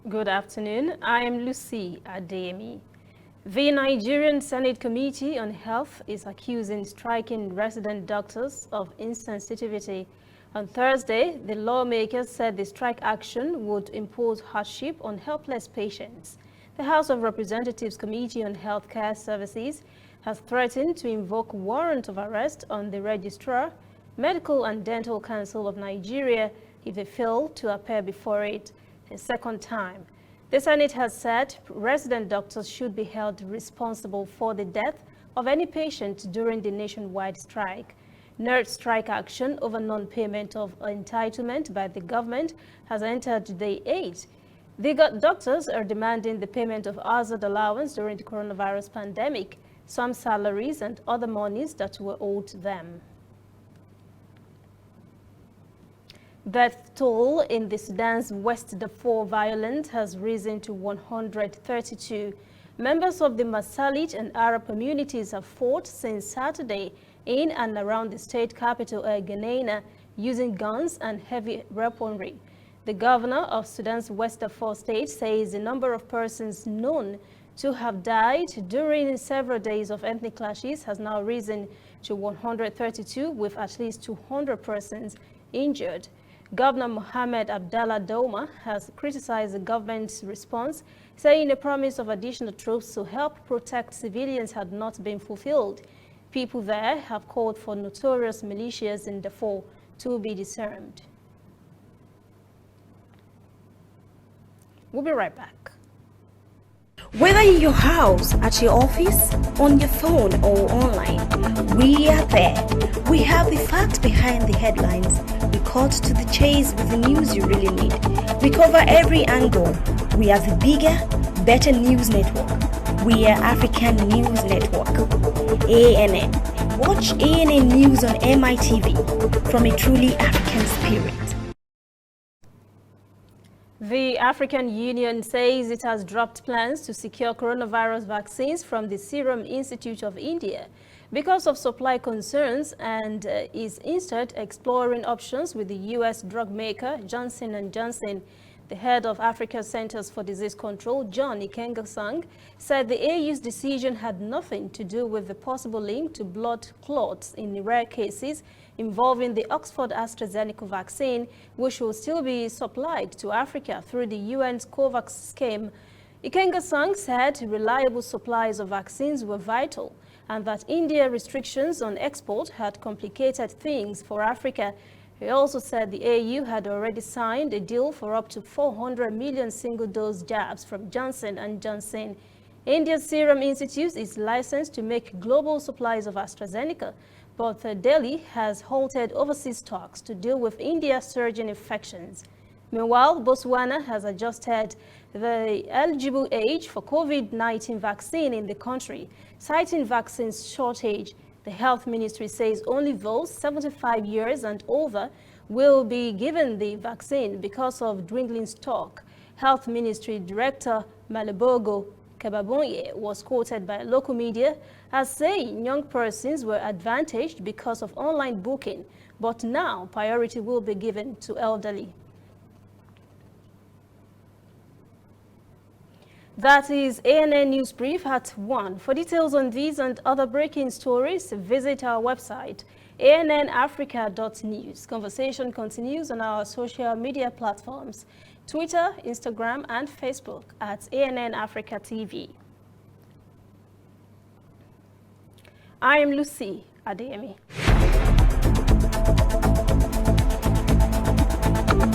Good afternoon. I am Lucy Adeyemi. The Nigerian Senate Committee on Health is accusing striking resident doctors of insensitivity. On Thursday, the lawmakers said the strike action would impose hardship on helpless patients. The House of Representatives Committee on Healthcare Services has threatened to invoke warrant of arrest on the Registrar, Medical and Dental Council of Nigeria if they fail to appear before it a second time. The Senate has said resident doctors should be held responsible for the death of any patient during the nationwide strike. NERD strike action over non-payment of entitlement by the government has entered day 8. The doctors are demanding the payment of hazard allowance during the coronavirus pandemic, some salaries and other monies that were owed them. Death toll in the Sudan's West Darfur violence has risen to 132. Members of the Masalit and Arab communities have fought since Saturday in and around the state capital Geneina using guns and heavy weaponry. The governor of Sudan's West Darfur state says the number of persons known to have died during several days of ethnic clashes has now risen to 132, with at least 200 persons injured. Governor Mohamed Abdallah Douma has criticized the government's response, saying a promise of additional troops to help protect civilians had not been fulfilled. People there have called for notorious militias in Darfur to be disarmed. We'll be right back. Whether in your house, at your office, on your phone or online, we are there. We have the facts behind the headlines. We cut to the chase with the news you really need. We cover every angle. We are the bigger, better news network. We are African News Network. ANN. Watch ANN News on MITV from a truly African spirit. The African Union says it has dropped plans to secure coronavirus vaccines from the Serum Institute of India because of supply concerns and is instead exploring options with the U.S. drug maker Johnson & Johnson. The head of Africa's Centers for Disease Control, John Ikengasang, said the AU's decision had nothing to do with the possible link to blood clots in rare cases involving the Oxford-AstraZeneca vaccine, which will still be supplied to Africa through the UN's COVAX scheme. Ikengasang said reliable supplies of vaccines were vital and that India restrictions on export had complicated things for Africa. He also said the AU had already signed a deal for up to 400 million single-dose jabs from Johnson & Johnson. India's Serum Institute is licensed to make global supplies of AstraZeneca, but Delhi has halted overseas talks to deal with India's surging infections. Meanwhile, Botswana has adjusted the eligible age for COVID-19 vaccine in the country, citing vaccine shortage. The health ministry says only those 75 years and over will be given the vaccine because of dwindling stock. Health Ministry Director Malebogo Kababonye was quoted by local media as saying young persons were advantaged because of online booking, but now priority will be given to elderly. That is ANN News Brief at 1. For details on these and other breaking stories, visit our website, annafrica.news. Conversation continues on our social media platforms, Twitter, Instagram, and Facebook at ANN Africa TV. I am Lucy Adeyemi.